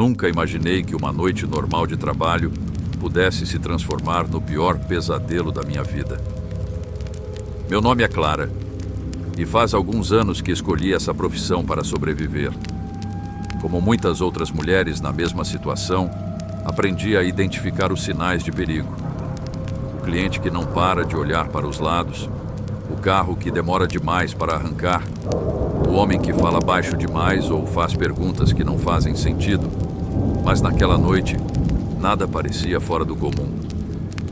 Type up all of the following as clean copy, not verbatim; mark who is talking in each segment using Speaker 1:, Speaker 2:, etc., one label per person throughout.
Speaker 1: nunca imaginei que uma noite normal de trabalho pudesse se transformar no pior pesadelo da minha vida. Meu nome é Clara, e faz alguns anos que escolhi essa profissão para sobreviver. Como muitas outras mulheres na mesma situação, aprendi a identificar os sinais de perigo. O cliente que não para de olhar para os lados, o carro que demora demais para arrancar, o homem que fala baixo demais ou faz perguntas que não fazem sentido. Mas naquela noite, nada parecia fora do comum,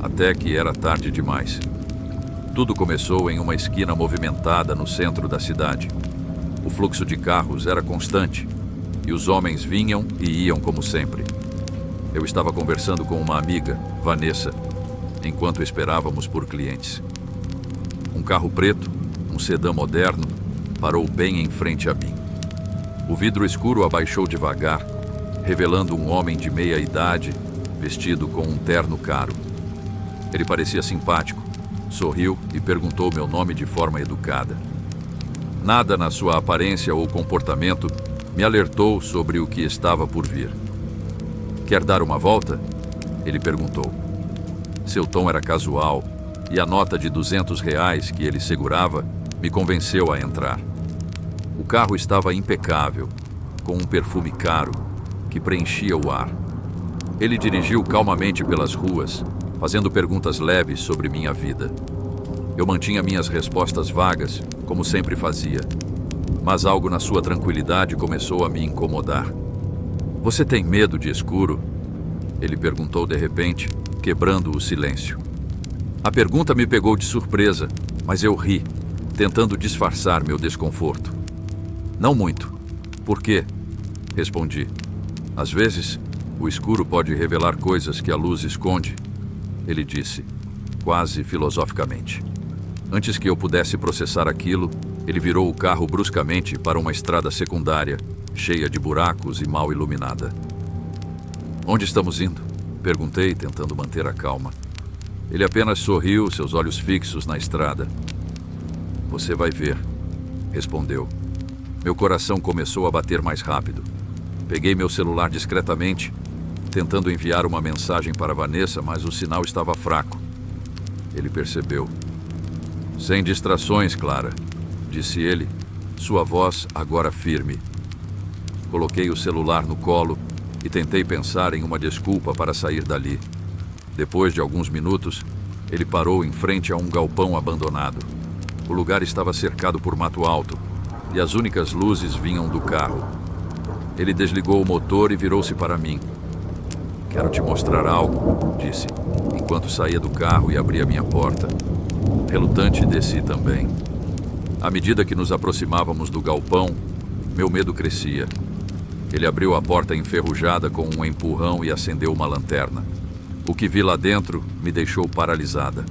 Speaker 1: até que era tarde demais. Tudo começou em uma esquina movimentada no centro da cidade. O fluxo de carros era constante, e os homens vinham e iam como sempre. Eu estava conversando com uma amiga, Vanessa, enquanto esperávamos por clientes. Um carro preto, um sedã moderno, parou bem em frente a mim. O vidro escuro abaixou devagar, revelando um homem de meia idade, vestido com um terno caro. Ele parecia simpático, sorriu e perguntou meu nome de forma educada. Nada na sua aparência ou comportamento me alertou sobre o que estava por vir. "Quer dar uma volta?" ele perguntou. Seu tom era casual e a nota de R$ 200 que ele segurava me convenceu a entrar. O carro estava impecável, com um perfume caro que preenchia o ar. Ele dirigiu calmamente pelas ruas, fazendo perguntas leves sobre minha vida. Eu mantinha minhas respostas vagas, como sempre fazia, mas algo na sua tranquilidade começou a me incomodar. "Você tem medo de escuro?" ele perguntou de repente, quebrando o silêncio. A pergunta me pegou de surpresa, mas eu ri, tentando disfarçar meu desconforto. "Não muito." "Por quê?" respondi. "Às vezes, o escuro pode revelar coisas que a luz esconde", ele disse, quase filosoficamente. Antes que eu pudesse processar aquilo, ele virou o carro bruscamente para uma estrada secundária, cheia de buracos e mal iluminada. "Onde estamos indo?" perguntei, tentando manter a calma. Ele apenas sorriu, seus olhos fixos na estrada. "Você vai ver", respondeu. Meu coração começou a bater mais rápido. Peguei meu celular discretamente, tentando enviar uma mensagem para Vanessa, mas o sinal estava fraco. Ele percebeu. "Sem distrações, Clara", disse ele, sua voz agora firme. Coloquei o celular no colo e tentei pensar em uma desculpa para sair dali. Depois de alguns minutos, ele parou em frente a um galpão abandonado. O lugar estava cercado por mato alto e as únicas luzes vinham do carro. Ele desligou o motor e virou-se para mim. "Quero te mostrar algo", disse, enquanto saía do carro e abria minha porta. Relutante, desci também. À medida que nos aproximávamos do galpão, meu medo crescia. Ele abriu a porta enferrujada com um empurrão e acendeu uma lanterna. O que vi lá dentro me deixou paralisada.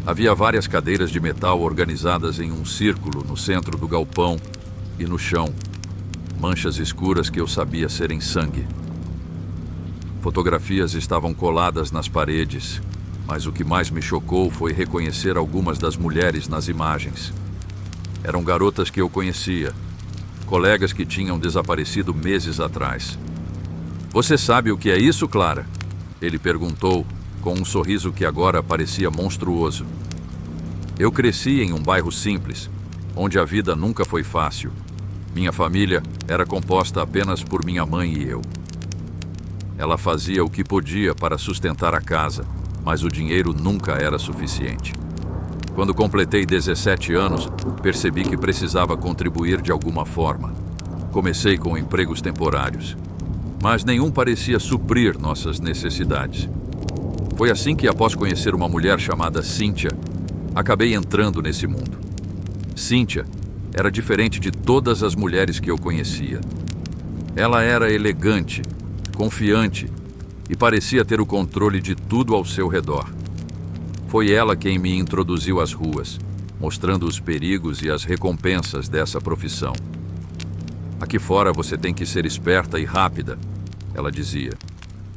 Speaker 1: Havia várias cadeiras de metal organizadas em um círculo no centro do galpão e no chão, manchas escuras que eu sabia serem sangue. Fotografias estavam coladas nas paredes, mas o que mais me chocou foi reconhecer algumas das mulheres nas imagens. Eram garotas que eu conhecia, colegas que tinham desaparecido meses atrás. "Você sabe o que é isso, Clara?" ele perguntou, com um sorriso que agora parecia monstruoso. Eu cresci em um bairro simples, onde a vida nunca foi fácil. Minha família era composta apenas por minha mãe e eu. Ela fazia o que podia para sustentar a casa, mas o dinheiro nunca era suficiente. Quando completei 17 anos, percebi que precisava contribuir de alguma forma. Comecei com empregos temporários, mas nenhum parecia suprir nossas necessidades. Foi assim que, após conhecer uma mulher chamada Cíntia, acabei entrando nesse mundo. Cíntia era diferente de todas as mulheres que eu conhecia. Ela era elegante, confiante e parecia ter o controle de tudo ao seu redor. Foi ela quem me introduziu às ruas, mostrando os perigos e as recompensas dessa profissão. "Aqui fora você tem que ser esperta e rápida", ela dizia,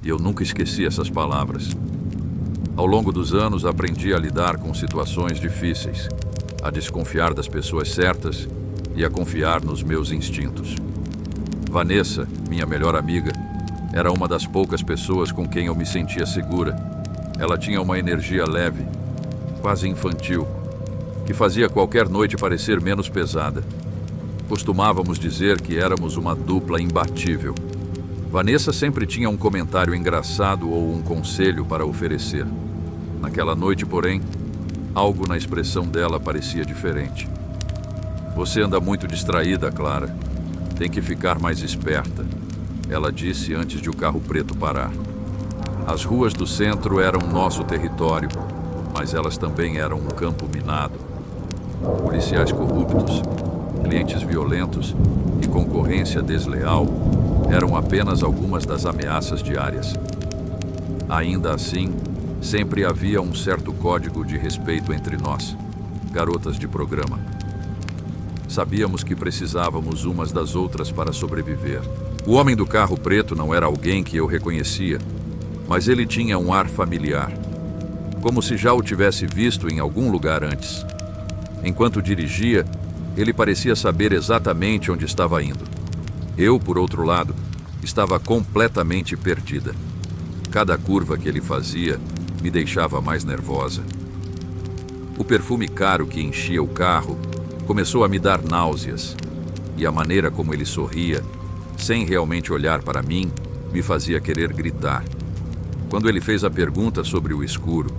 Speaker 1: e eu nunca esqueci essas palavras. Ao longo dos anos aprendi a lidar com situações difíceis, a desconfiar das pessoas certas e a confiar nos meus instintos. Vanessa, minha melhor amiga, Era uma das poucas pessoas com quem eu me sentia segura. Ela tinha uma energia leve, quase infantil, que fazia qualquer noite parecer menos pesada. Costumávamos dizer que éramos uma dupla imbatível. Vanessa sempre tinha um comentário engraçado ou um conselho para oferecer. Naquela noite, porém, algo na expressão dela parecia diferente. Você anda muito distraída, Clara. Tem que ficar mais esperta, ela disse antes de o carro preto parar. As ruas do centro eram nosso território, mas elas também eram um campo minado. Policiais corruptos, clientes violentos e concorrência desleal eram apenas algumas das ameaças diárias. Ainda assim, sempre havia um certo código de respeito entre nós, garotas de programa. Sabíamos que precisávamos umas das outras para sobreviver. O homem do carro preto não era alguém que eu reconhecia, mas ele tinha um ar familiar, como se já o tivesse visto em algum lugar antes. Enquanto dirigia, ele parecia saber exatamente onde estava indo. Eu, por outro lado, estava completamente perdida. Cada curva que ele fazia me deixava mais nervosa. O perfume caro que enchia o carro começou a me dar náuseas, e a maneira como ele sorria, sem realmente olhar para mim, me fazia querer gritar. Quando ele fez a pergunta sobre o escuro,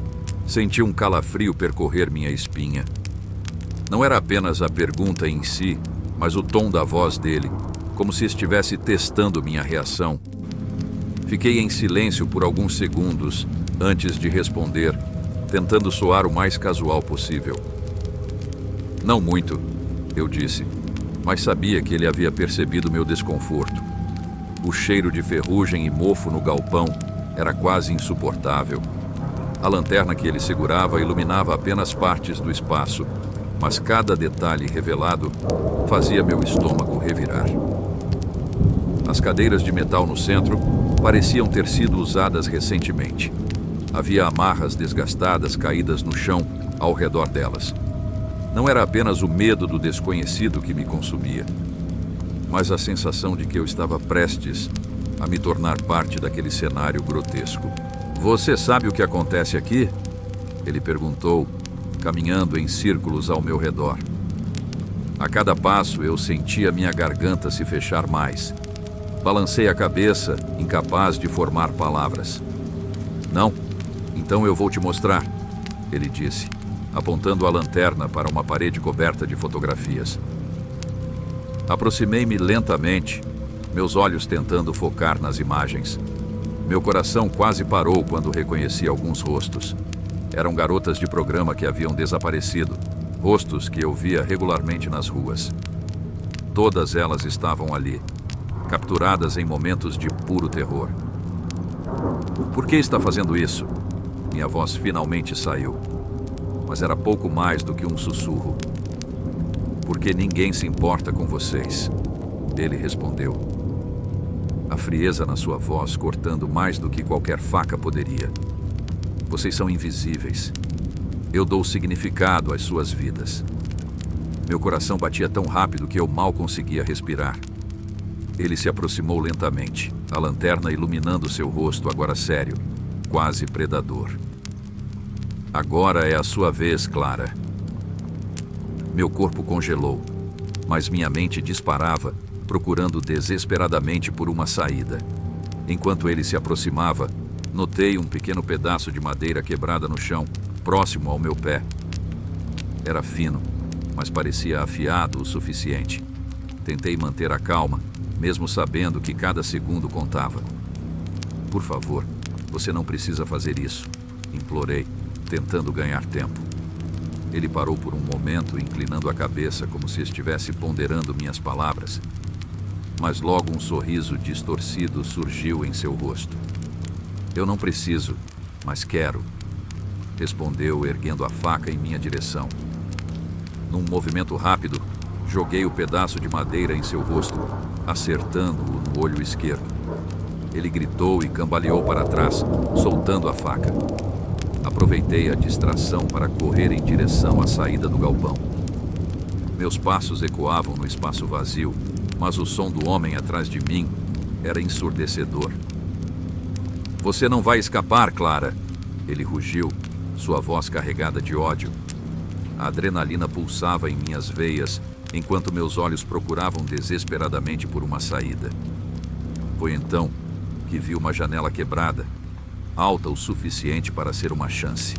Speaker 1: senti um calafrio percorrer minha espinha. Não era apenas a pergunta em si, mas o tom da voz dele, como se estivesse testando minha reação. Fiquei em silêncio por alguns segundos antes de responder, tentando soar o mais casual possível. Não muito, eu disse, mas sabia que ele havia percebido meu desconforto. O cheiro de ferrugem e mofo no galpão era quase insuportável. A lanterna que ele segurava iluminava apenas partes do espaço, mas cada detalhe revelado fazia meu estômago revirar. As cadeiras de metal no centro pareciam ter sido usadas recentemente. Havia amarras desgastadas caídas no chão ao redor delas. Não era apenas o medo do desconhecido que me consumia, mas a sensação de que eu estava prestes a me tornar parte daquele cenário grotesco. Você sabe o que acontece aqui? Ele perguntou, caminhando em círculos ao meu redor. A cada passo eu sentia minha garganta se fechar mais. Balancei a cabeça, incapaz de formar palavras. Não? Então eu vou te mostrar, ele disse, apontando a lanterna para uma parede coberta de fotografias. Aproximei-me lentamente, meus olhos tentando focar nas imagens. Meu coração quase parou quando reconheci alguns rostos. Eram garotas de programa que haviam desaparecido, rostos que eu via regularmente nas ruas. Todas elas estavam ali, capturadas em momentos de puro terror. Por que está fazendo isso? Minha voz finalmente saiu, mas era pouco mais do que um sussurro. Porque ninguém se importa com vocês, ele respondeu. A frieza na sua voz cortando mais do que qualquer faca poderia. Vocês são invisíveis. Eu dou significado às suas vidas. Meu coração batia tão rápido que eu mal conseguia respirar. Ele se aproximou lentamente, a lanterna iluminando seu rosto, agora sério, quase predador. Agora é a sua vez, Clara. Meu corpo congelou, mas minha mente disparava, procurando desesperadamente por uma saída. Enquanto ele se aproximava, notei um pequeno pedaço de madeira quebrada no chão, próximo ao meu pé. Era fino, mas parecia afiado o suficiente. Tentei manter a calma, mesmo sabendo que cada segundo contava. Por favor, você não precisa fazer isso, implorei, tentando ganhar tempo. Ele parou por um momento, inclinando a cabeça como se estivesse ponderando minhas palavras. Mas logo um sorriso distorcido surgiu em seu rosto. Eu não preciso, mas quero, respondeu, erguendo a faca em minha direção. Num movimento rápido, joguei o pedaço de madeira em seu rosto, acertando-o no olho esquerdo. Ele gritou e cambaleou para trás, soltando a faca. Aproveitei a distração para correr em direção à saída do galpão. Meus passos ecoavam no espaço vazio, mas o som do homem atrás de mim era ensurdecedor. Você não vai escapar, Clara. Ele rugiu, sua voz carregada de ódio. A adrenalina pulsava em minhas veias, enquanto meus olhos procuravam desesperadamente por uma saída. Foi então que vi uma janela quebrada, alta o suficiente para ser uma chance.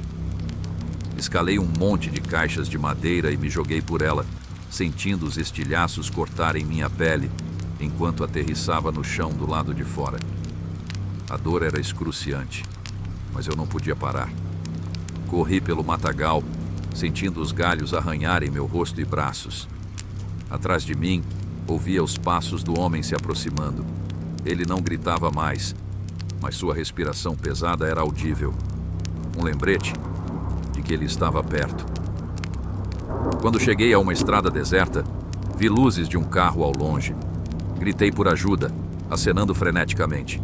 Speaker 1: Escalei um monte de caixas de madeira e me joguei por ela, sentindo os estilhaços cortarem minha pele, enquanto aterrissava no chão do lado de fora. A dor era excruciante, mas eu não podia parar. Corri pelo matagal, sentindo os galhos arranharem meu rosto e braços. Atrás de mim, ouvia os passos do homem se aproximando. Ele não gritava mais, mas sua respiração pesada era audível. Um lembrete de que ele estava perto. Quando cheguei a uma estrada deserta, vi luzes de um carro ao longe. Gritei por ajuda, acenando freneticamente.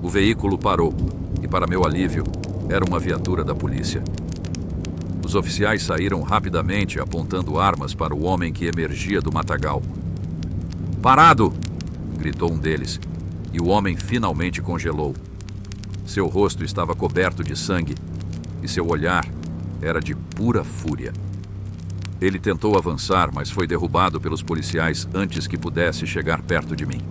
Speaker 1: O veículo parou e, para meu alívio, era uma viatura da polícia. Os oficiais saíram rapidamente, apontando armas para o homem que emergia do matagal. "Parado!" gritou um deles, e o homem finalmente congelou. Seu rosto estava coberto de sangue e seu olhar era de pura fúria. Ele tentou avançar, mas foi derrubado pelos policiais antes que pudesse chegar perto de mim.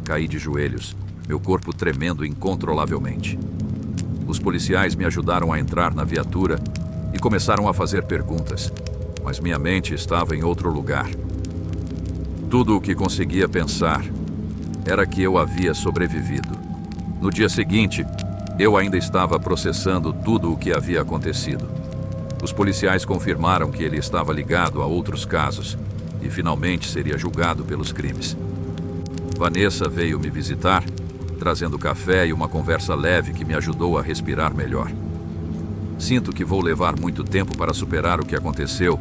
Speaker 1: Caí de joelhos, meu corpo tremendo incontrolavelmente. Os policiais me ajudaram a entrar na viatura e começaram a fazer perguntas, mas minha mente estava em outro lugar. Tudo o que conseguia pensar era que eu havia sobrevivido. No dia seguinte, eu ainda estava processando tudo o que havia acontecido. Os policiais confirmaram que ele estava ligado a outros casos e finalmente seria julgado pelos crimes. Vanessa veio me visitar, trazendo café e uma conversa leve que me ajudou a respirar melhor. Sinto que vou levar muito tempo para superar o que aconteceu,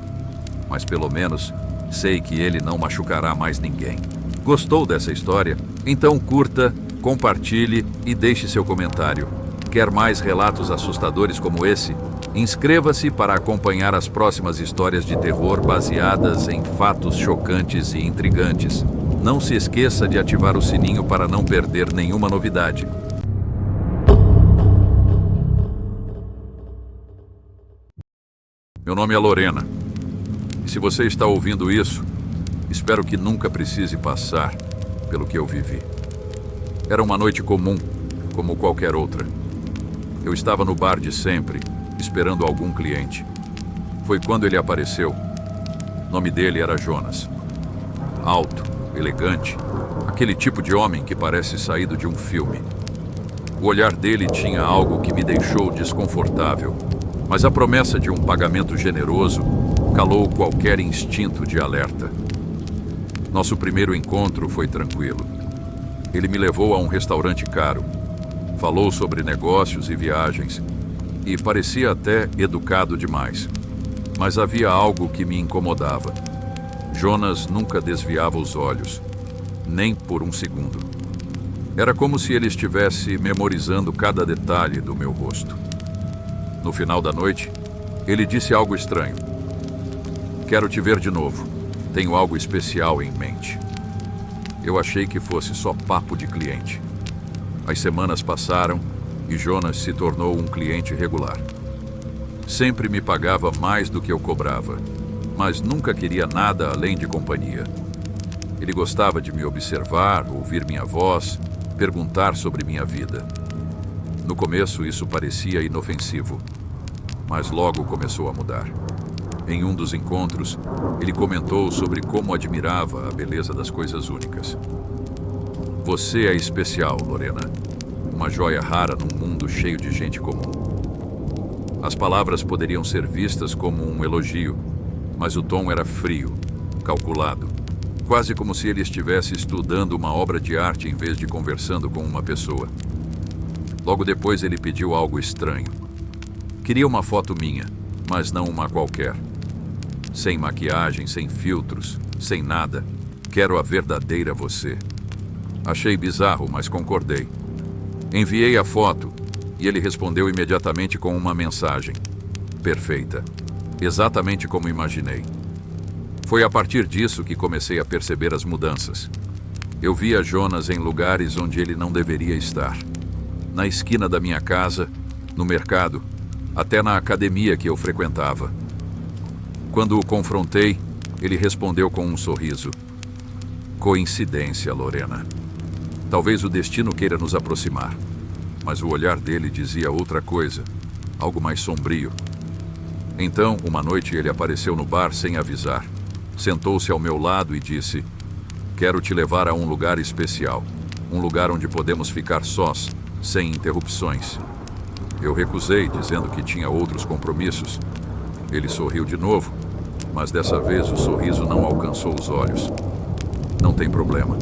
Speaker 1: mas pelo menos sei que ele não machucará mais ninguém. Gostou dessa história? Então curta, compartilhe e deixe seu comentário. Quer mais relatos assustadores como esse? Inscreva-se para acompanhar as próximas histórias de terror baseadas em fatos chocantes e intrigantes. Não se esqueça de ativar o sininho para não perder nenhuma novidade. Meu nome é Lorena. E se você está ouvindo isso, espero que nunca precise passar pelo que eu vivi. Era uma noite comum, como qualquer outra. Eu estava no bar de sempre, esperando algum cliente. Foi quando ele apareceu. O nome dele era Jonas. Alto, elegante, aquele tipo de homem que parece saído de um filme. O olhar dele tinha algo que me deixou desconfortável, mas a promessa de um pagamento generoso calou qualquer instinto de alerta. Nosso primeiro encontro foi tranquilo. Ele me levou a um restaurante caro, falou sobre negócios e viagens, e parecia até educado demais. Mas havia algo que me incomodava. Jonas nunca desviava os olhos, nem por um segundo. Era como se ele estivesse memorizando cada detalhe do meu rosto. No final da noite, ele disse algo estranho. "Quero te ver de novo. Tenho algo especial em mente." Eu achei que fosse só papo de cliente. As semanas passaram e Jonas se tornou um cliente regular. Sempre me pagava mais do que eu cobrava, mas nunca queria nada além de companhia. Ele gostava de me observar, ouvir minha voz, perguntar sobre minha vida. No começo isso parecia inofensivo, mas logo começou a mudar. Em um dos encontros, ele comentou sobre como admirava a beleza das coisas únicas. "Você é especial, Lorena. Uma joia rara num mundo cheio de gente comum." As palavras poderiam ser vistas como um elogio, mas o tom era frio, calculado, quase como se ele estivesse estudando uma obra de arte em vez de conversando com uma pessoa. Logo depois ele pediu algo estranho. Queria uma foto minha, mas não uma qualquer. Sem maquiagem, sem filtros, sem nada. "Quero a verdadeira você." Achei bizarro, mas concordei. Enviei a foto e ele respondeu imediatamente com uma mensagem. Perfeita. Exatamente como imaginei. Foi a partir disso que comecei a perceber as mudanças. Eu via Jonas em lugares onde ele não deveria estar. na esquina da minha casa, no mercado, até na academia que eu frequentava. Quando o confrontei, ele respondeu com um sorriso. Coincidência, Lorena. Talvez o destino queira nos aproximar, mas o olhar dele dizia outra coisa, algo mais sombrio. Então, uma noite ele apareceu no bar sem avisar. Sentou-se ao meu lado e disse: quero te levar a um lugar especial, um lugar onde podemos ficar sós, sem interrupções. Eu recusei, dizendo que tinha outros compromissos. Ele sorriu de novo, mas dessa vez o sorriso não alcançou os olhos. Não tem problema.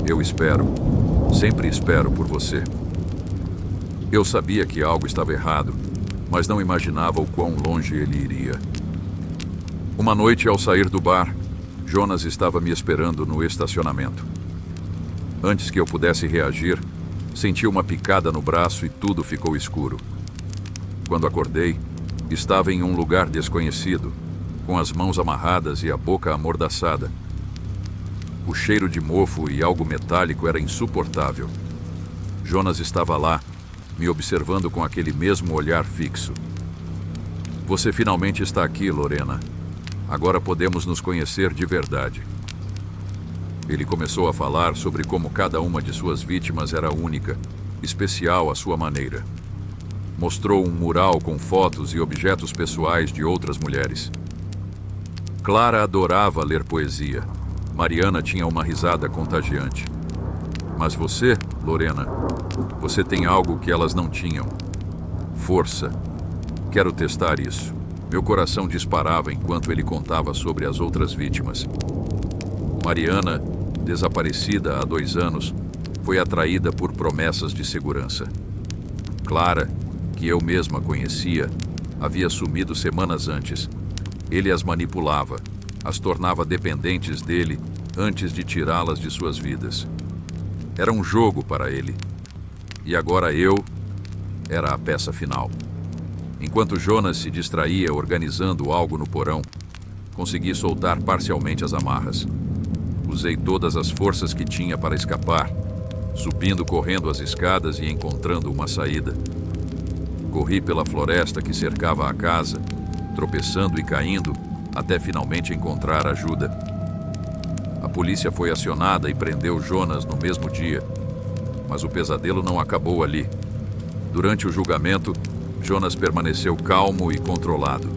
Speaker 1: Eu espero. Sempre espero por você. Eu sabia que algo estava errado, mas não imaginava o quão longe ele iria. Uma noite, ao sair do bar, Jonas estava me esperando no estacionamento. Antes que eu pudesse reagir, senti uma picada no braço e tudo ficou escuro. Quando acordei, estava em um lugar desconhecido, com as mãos amarradas e a boca amordaçada. O cheiro de mofo e algo metálico era insuportável. Jonas estava lá, me observando com aquele mesmo olhar fixo. Você finalmente está aqui, Lorena. Agora podemos nos conhecer de verdade. Ele começou a falar sobre como cada uma de suas vítimas era única, especial à sua maneira. Mostrou um mural com fotos e objetos pessoais de outras mulheres. Clara adorava ler poesia. Mariana tinha uma risada contagiante. Mas você, Lorena, você tem algo que elas não tinham. Força. Quero testar isso. Meu coração disparava enquanto ele contava sobre as outras vítimas. Mariana, desaparecida há 2 anos, foi atraída por promessas de segurança. Clara, que eu mesma conhecia, havia sumido semanas antes. Ele as manipulava, as tornava dependentes dele antes de tirá-las de suas vidas. Era um jogo para ele. E agora eu era a peça final. Enquanto Jonas se distraía organizando algo no porão, consegui soltar parcialmente as amarras. Usei todas as forças que tinha para escapar, subindo correndo as escadas e encontrando uma saída. Corri pela floresta que cercava a casa, tropeçando e caindo, até finalmente encontrar ajuda. A polícia foi acionada e prendeu Jonas no mesmo dia, mas o pesadelo não acabou ali. Durante o julgamento, Jonas permaneceu calmo e controlado.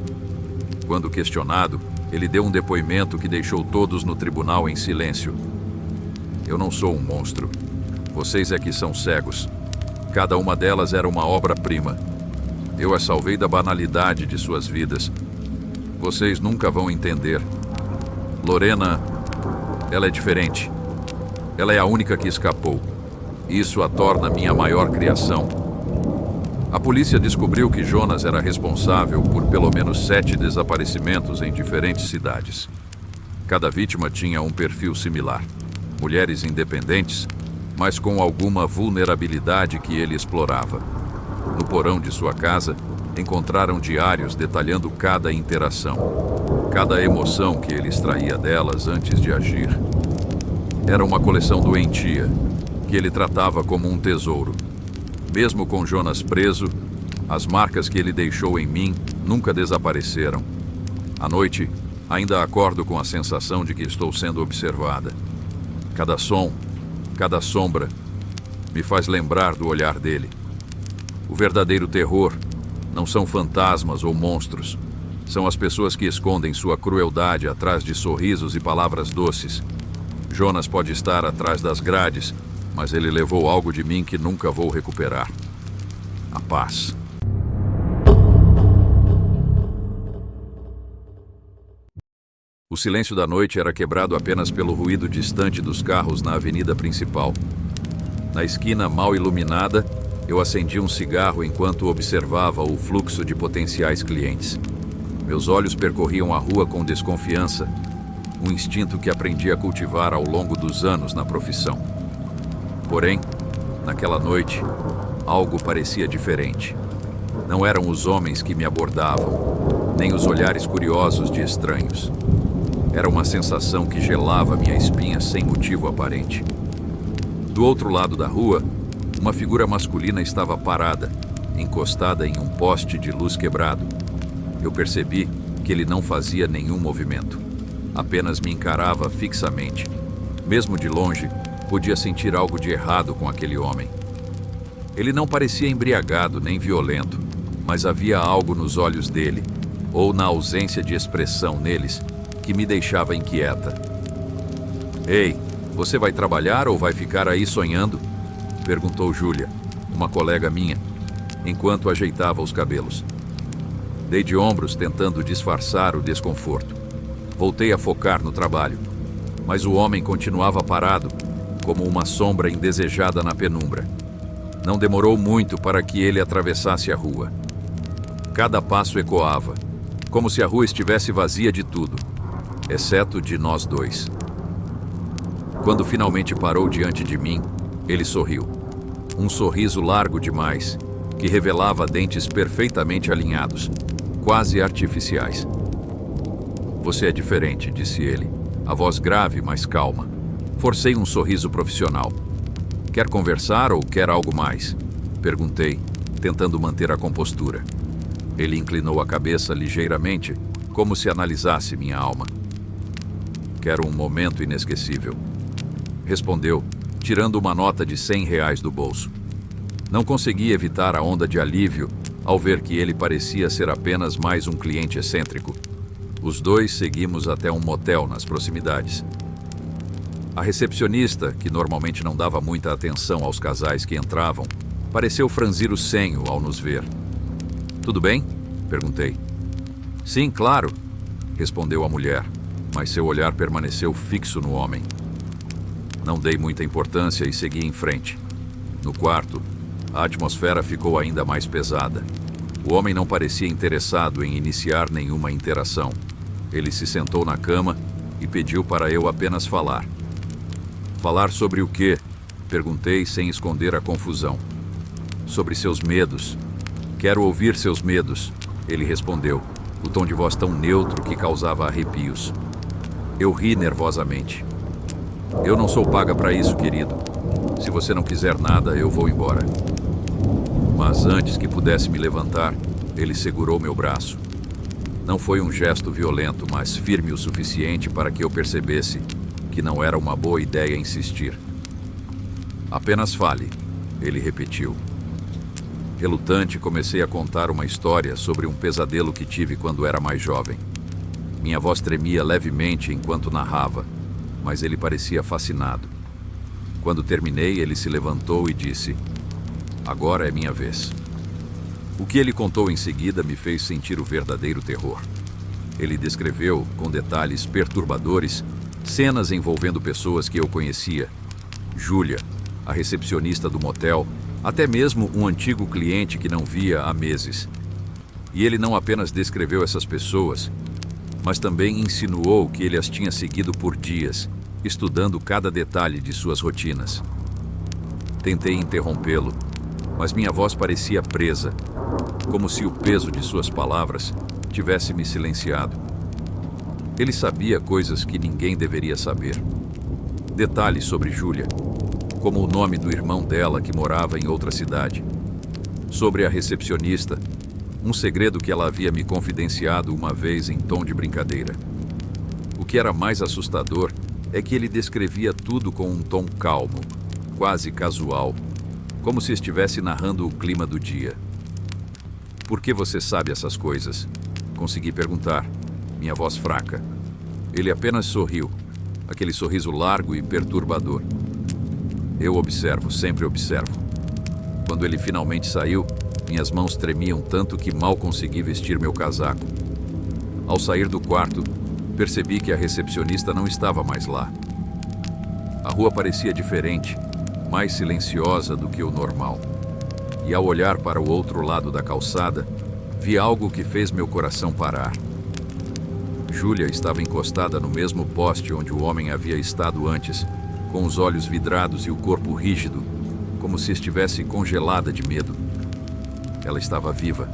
Speaker 1: Quando questionado, ele deu um depoimento que deixou todos no tribunal em silêncio. Eu não sou um monstro. Vocês é que são cegos. Cada uma delas era uma obra-prima. Eu as salvei da banalidade de suas vidas. Vocês nunca vão entender. Lorena, ela é diferente. Ela é a única que escapou. Isso a torna minha maior criação. A polícia descobriu que Jonas era responsável por pelo menos 7 desaparecimentos em diferentes cidades. Cada vítima tinha um perfil similar. Mulheres independentes, mas com alguma vulnerabilidade que ele explorava. No porão de sua casa, encontraram diários detalhando cada interação, cada emoção que ele extraía delas antes de agir. Era uma coleção doentia, que ele tratava como um tesouro. Mesmo com Jonas preso, as marcas que ele deixou em mim nunca desapareceram. À noite, ainda acordo com a sensação de que estou sendo observada. Cada som, cada sombra, me faz lembrar do olhar dele. O verdadeiro terror não são fantasmas ou monstros. São as pessoas que escondem sua crueldade atrás de sorrisos e palavras doces. Jonas pode estar atrás das grades, mas ele levou algo de mim que nunca vou recuperar. A paz. O silêncio da noite era quebrado apenas pelo ruído distante dos carros na avenida principal. Na esquina mal iluminada, eu acendi um cigarro enquanto observava o fluxo de potenciais clientes. Meus olhos percorriam a rua com desconfiança, um instinto que aprendi a cultivar ao longo dos anos na profissão. Porém, naquela noite, algo parecia diferente. Não eram os homens que me abordavam, nem os olhares curiosos de estranhos. Era uma sensação que gelava minha espinha sem motivo aparente. Do outro lado da rua, Uma figura masculina estava parada, encostada em um poste de luz quebrado. Eu percebi que ele não fazia nenhum movimento. Apenas me encarava fixamente. Mesmo de longe, podia sentir algo de errado com aquele homem. Ele não parecia embriagado nem violento, mas havia algo nos olhos dele, ou na ausência de expressão neles, que me deixava inquieta. "Ei, você vai trabalhar ou vai ficar aí sonhando?" perguntou Júlia, uma colega minha, enquanto ajeitava os cabelos. Dei de ombros tentando disfarçar o desconforto. Voltei a focar no trabalho, mas o homem continuava parado, como uma sombra indesejada na penumbra. Não demorou muito para que ele atravessasse a rua. Cada passo ecoava, como se a rua estivesse vazia de tudo, exceto de nós dois. Quando finalmente parou diante de mim, ele sorriu. Um sorriso largo demais, que revelava dentes perfeitamente alinhados, quase artificiais. "Você é diferente", disse ele, a voz grave, mas calma. Forcei um sorriso profissional. "Quer conversar ou quer algo mais?" perguntei, tentando manter a compostura. Ele inclinou a cabeça ligeiramente, como se analisasse minha alma. "Quero um momento inesquecível", respondeu, tirando uma nota de R$ 100 do bolso. Não consegui evitar a onda de alívio ao ver que ele parecia ser apenas mais um cliente excêntrico. Os dois seguimos até um motel nas proximidades. A recepcionista, que normalmente não dava muita atenção aos casais que entravam, pareceu franzir o senho ao nos ver. "Tudo bem?" perguntei. "Sim, claro", respondeu a mulher, mas seu olhar permaneceu fixo no homem. Não dei muita importância e segui em frente. No quarto, a atmosfera ficou ainda mais pesada. O homem não parecia interessado em iniciar nenhuma interação. Ele se sentou na cama e pediu para eu apenas falar. "Falar sobre o quê?" perguntei sem esconder a confusão. "Sobre seus medos." "Quero ouvir seus medos", ele respondeu, o tom de voz tão neutro que causava arrepios. Eu ri nervosamente. "Eu não sou paga para isso, querido. Se você não quiser nada, eu vou embora." Mas antes que pudesse me levantar, ele segurou meu braço. Não foi um gesto violento, mas firme o suficiente para que eu percebesse que não era uma boa ideia insistir. "Apenas fale", ele repetiu. Relutante, comecei a contar uma história sobre um pesadelo que tive quando era mais jovem. Minha voz tremia levemente enquanto narrava, mas ele parecia fascinado. Quando terminei, ele se levantou e disse: "Agora é minha vez." O que ele contou em seguida me fez sentir o verdadeiro terror. Ele descreveu, com detalhes perturbadores, cenas envolvendo pessoas que eu conhecia. Júlia, a recepcionista do motel, até mesmo um antigo cliente que não via há meses. E ele não apenas descreveu essas pessoas, mas também insinuou que ele as tinha seguido por dias, estudando cada detalhe de suas rotinas. Tentei interrompê-lo, mas minha voz parecia presa, como se o peso de suas palavras tivesse me silenciado. Ele sabia coisas que ninguém deveria saber. Detalhes sobre Júlia, como o nome do irmão dela que morava em outra cidade. Sobre a recepcionista, um segredo que ela havia me confidenciado uma vez em tom de brincadeira. O que era mais assustador é que ele descrevia tudo com um tom calmo, quase casual, como se estivesse narrando o clima do dia. "Por que você sabe essas coisas?" consegui perguntar, minha voz fraca. Ele apenas sorriu, aquele sorriso largo e perturbador. "Eu observo, sempre observo." Quando ele finalmente saiu, minhas mãos tremiam tanto que mal consegui vestir meu casaco. Ao sair do quarto, percebi que a recepcionista não estava mais lá. A rua parecia diferente, mais silenciosa do que o normal. E ao olhar para o outro lado da calçada, vi algo que fez meu coração parar. Júlia estava encostada no mesmo poste onde o homem havia estado antes, com os olhos vidrados e o corpo rígido, como se estivesse congelada de medo. Ela estava viva,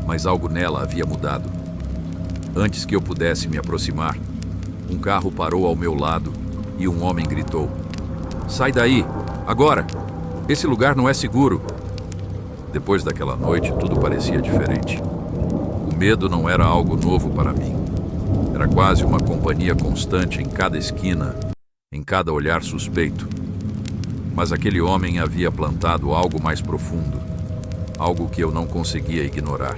Speaker 1: mas algo nela havia mudado. Antes que eu pudesse me aproximar, um carro parou ao meu lado e um homem gritou: "Sai daí, agora!" Esse lugar não é seguro. Depois daquela noite, tudo parecia diferente. O medo não era algo novo para mim. Era quase uma companhia constante em cada esquina, em cada olhar suspeito. Mas aquele homem havia plantado algo mais profundo, algo que eu não conseguia ignorar.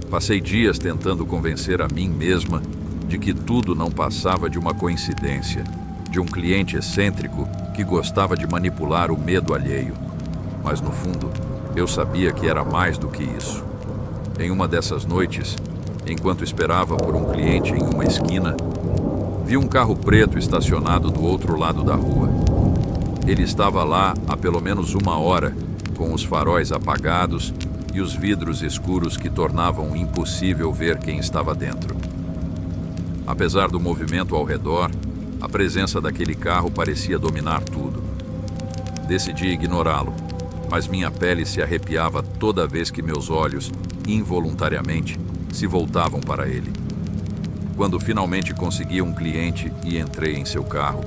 Speaker 1: Passei dias tentando convencer a mim mesma de que tudo não passava de uma coincidência, de um cliente excêntrico que gostava de manipular o medo alheio. Mas no fundo, eu sabia que era mais do que isso. Em uma dessas noites, enquanto esperava por um cliente em uma esquina, vi um carro preto estacionado do outro lado da rua. Ele estava lá há pelo menos 1 hora, com os faróis apagados e os vidros escuros que tornavam impossível ver quem estava dentro. Apesar do movimento ao redor, a presença daquele carro parecia dominar tudo. Decidi ignorá-lo, mas minha pele se arrepiava toda vez que meus olhos, involuntariamente, se voltavam para ele. Quando finalmente consegui um cliente e entrei em seu carro,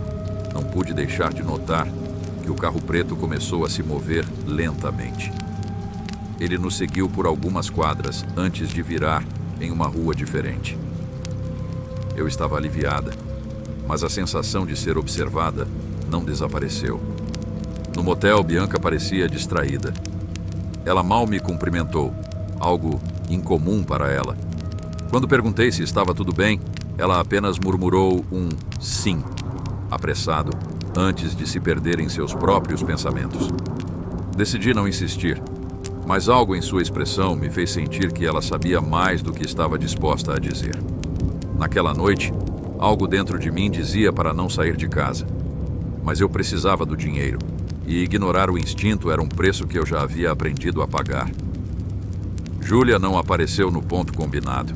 Speaker 1: não pude deixar de notar que o carro preto começou a se mover lentamente. Ele nos seguiu por algumas quadras antes de virar em uma rua diferente. Eu estava aliviada, mas a sensação de ser observada não desapareceu. No motel, Bianca parecia distraída. Ela mal me cumprimentou, algo incomum para ela. Quando perguntei se estava tudo bem, ela apenas murmurou um sim, apressado, antes de se perder em seus próprios pensamentos. Decidi não insistir, mas algo em sua expressão me fez sentir que ela sabia mais do que estava disposta a dizer. Naquela noite, algo dentro de mim dizia para não sair de casa. Mas eu precisava do dinheiro, e ignorar o instinto era um preço que eu já havia aprendido a pagar. Júlia não apareceu no ponto combinado.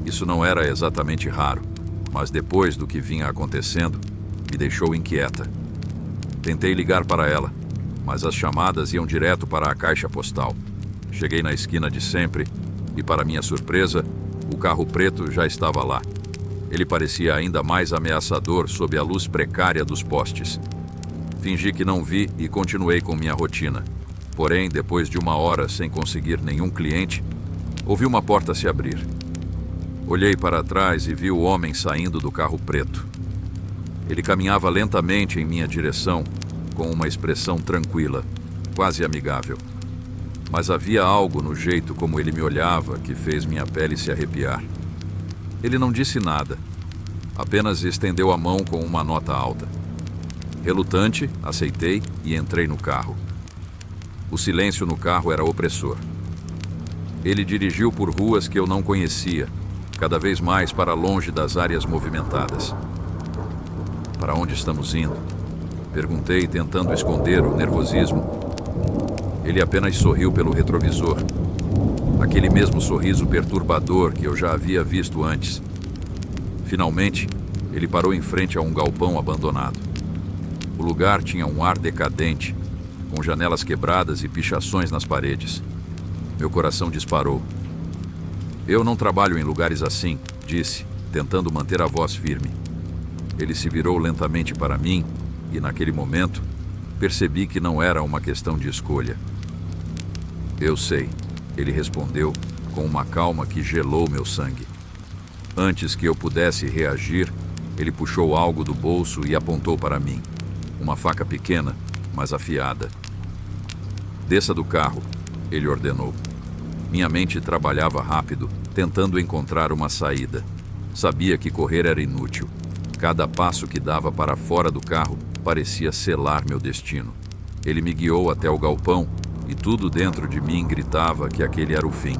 Speaker 1: Isso não era exatamente raro, mas depois do que vinha acontecendo, me deixou inquieta. Tentei ligar para ela, mas as chamadas iam direto para a caixa postal. Cheguei na esquina de sempre e, para minha surpresa, o carro preto já estava lá. Ele parecia ainda mais ameaçador sob a luz precária dos postes. Fingi que não vi e continuei com minha rotina. Porém, depois de 1 hora sem conseguir nenhum cliente, ouvi uma porta se abrir. Olhei para trás e vi o homem saindo do carro preto. Ele caminhava lentamente em minha direção, com uma expressão tranquila, quase amigável. Mas havia algo no jeito como ele me olhava que fez minha pele se arrepiar. Ele não disse nada, apenas estendeu a mão com uma nota alta. Relutante, aceitei e entrei no carro. O silêncio no carro era opressor. Ele dirigiu por ruas que eu não conhecia, cada vez mais para longe das áreas movimentadas. Para onde estamos indo? Perguntei, tentando esconder o nervosismo. Ele apenas sorriu pelo retrovisor. Aquele mesmo sorriso perturbador que eu já havia visto antes. Finalmente, ele parou em frente a um galpão abandonado. O lugar tinha um ar decadente, com janelas quebradas e pichações nas paredes. Meu coração disparou. Eu não trabalho em lugares assim, disse, tentando manter a voz firme. Ele se virou lentamente para mim e, naquele momento, percebi que não era uma questão de escolha. Eu sei, ele respondeu com uma calma que gelou meu sangue. Antes que eu pudesse reagir, ele puxou algo do bolso e apontou para mim. Uma faca pequena, mas afiada. Desça do carro, ele ordenou. Minha mente trabalhava rápido, tentando encontrar uma saída. Sabia que correr era inútil. Cada passo que dava para fora do carro parecia selar meu destino. Ele me guiou até o galpão e tudo dentro de mim gritava que aquele era o fim.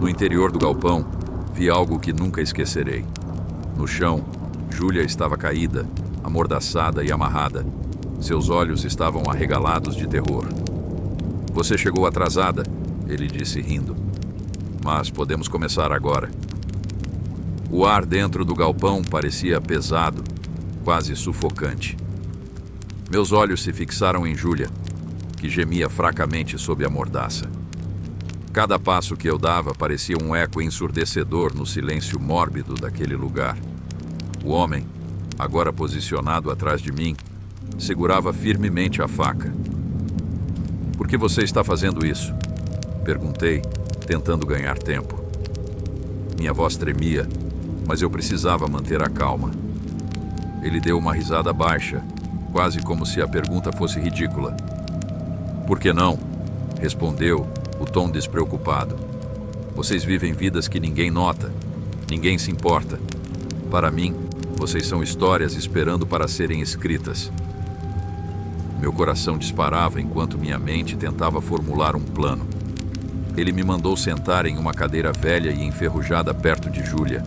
Speaker 1: No interior do galpão, vi algo que nunca esquecerei. No chão, Júlia estava caída, amordaçada e amarrada. Seus olhos estavam arregalados de terror. Você chegou atrasada, ele disse rindo. Mas podemos começar agora. O ar dentro do galpão parecia pesado, quase sufocante. Meus olhos se fixaram em Júlia, que gemia fracamente sob a mordaça. Cada passo que eu dava parecia um eco ensurdecedor no silêncio mórbido daquele lugar. O homem, agora posicionado atrás de mim, segurava firmemente a faca. "Por que você está fazendo isso?" perguntei, tentando ganhar tempo. Minha voz tremia, mas eu precisava manter a calma. Ele deu uma risada baixa, quase como se a pergunta fosse ridícula. "Por que não?" respondeu, o tom despreocupado. "Vocês vivem vidas que ninguém nota, ninguém se importa. Para mim, vocês são histórias esperando para serem escritas." Meu coração disparava enquanto minha mente tentava formular um plano. Ele me mandou sentar em uma cadeira velha e enferrujada perto de Júlia.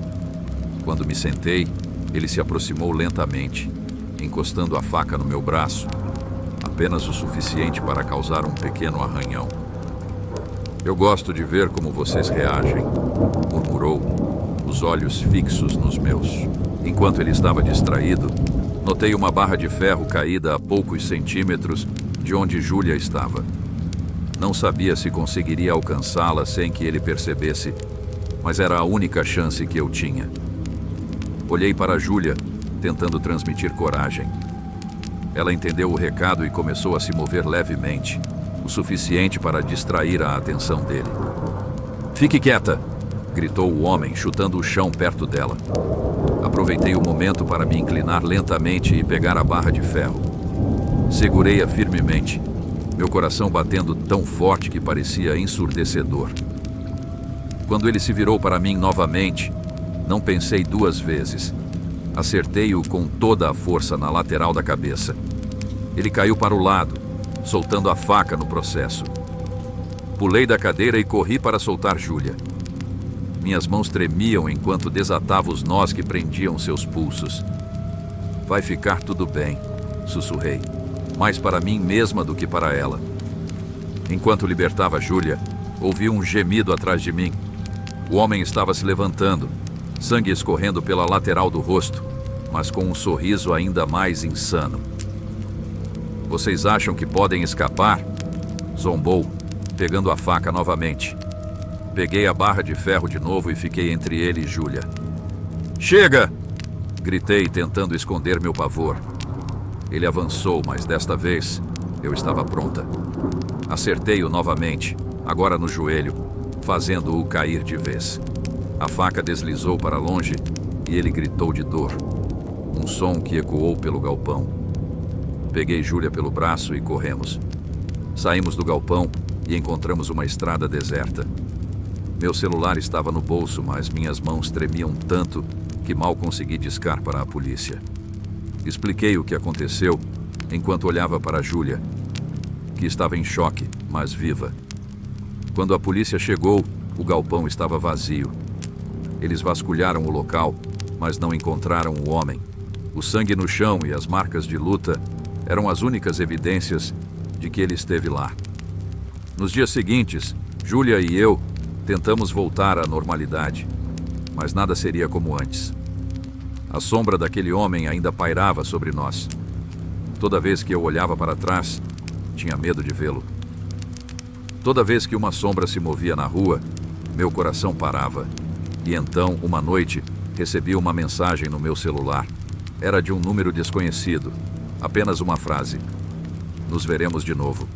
Speaker 1: Quando me sentei, ele se aproximou lentamente, encostando a faca no meu braço, apenas o suficiente para causar um pequeno arranhão. "Eu gosto de ver como vocês reagem", murmurou, os olhos fixos nos meus. Enquanto ele estava distraído, notei uma barra de ferro caída a poucos centímetros de onde Júlia estava. Não sabia se conseguiria alcançá-la sem que ele percebesse, mas era a única chance que eu tinha. Olhei para Júlia, tentando transmitir coragem. Ela entendeu o recado e começou a se mover levemente, o suficiente para distrair a atenção dele. "Fique quieta!" gritou o homem, chutando o chão perto dela. Aproveitei o momento para me inclinar lentamente e pegar a barra de ferro. Segurei-a firmemente, meu coração batendo tão forte que parecia ensurdecedor. Quando ele se virou para mim novamente, não pensei duas vezes. Acertei-o com toda a força na lateral da cabeça. Ele caiu para o lado, soltando a faca no processo. Pulei da cadeira e corri para soltar Júlia. Minhas mãos tremiam enquanto desatava os nós que prendiam seus pulsos. "Vai ficar tudo bem", sussurrei, mais para mim mesma do que para ela. Enquanto libertava Júlia, ouvi um gemido atrás de mim. O homem estava se levantando, sangue escorrendo pela lateral do rosto, mas com um sorriso ainda mais insano. "Vocês acham que podem escapar?" zombou, pegando a faca novamente. Peguei a barra de ferro de novo e fiquei entre ele e Júlia. "Chega!" gritei, tentando esconder meu pavor. Ele avançou, mas desta vez eu estava pronta. Acertei-o novamente, agora no joelho, fazendo-o cair de vez. A faca deslizou para longe e ele gritou de dor, um som que ecoou pelo galpão. Peguei Júlia pelo braço e corremos. Saímos do galpão e encontramos uma estrada deserta. Meu celular estava no bolso, mas minhas mãos tremiam tanto que mal consegui discar para a polícia. Expliquei o que aconteceu enquanto olhava para Júlia, que estava em choque, mas viva. Quando a polícia chegou, o galpão estava vazio. Eles vasculharam o local, mas não encontraram o homem. O sangue no chão e as marcas de luta eram as únicas evidências de que ele esteve lá. Nos dias seguintes, Júlia e eu tentamos voltar à normalidade, mas nada seria como antes. A sombra daquele homem ainda pairava sobre nós. Toda vez que eu olhava para trás, tinha medo de vê-lo. Toda vez que uma sombra se movia na rua, meu coração parava. E então, uma noite, recebi uma mensagem no meu celular. Era de um número desconhecido. Apenas uma frase: "Nos veremos de novo."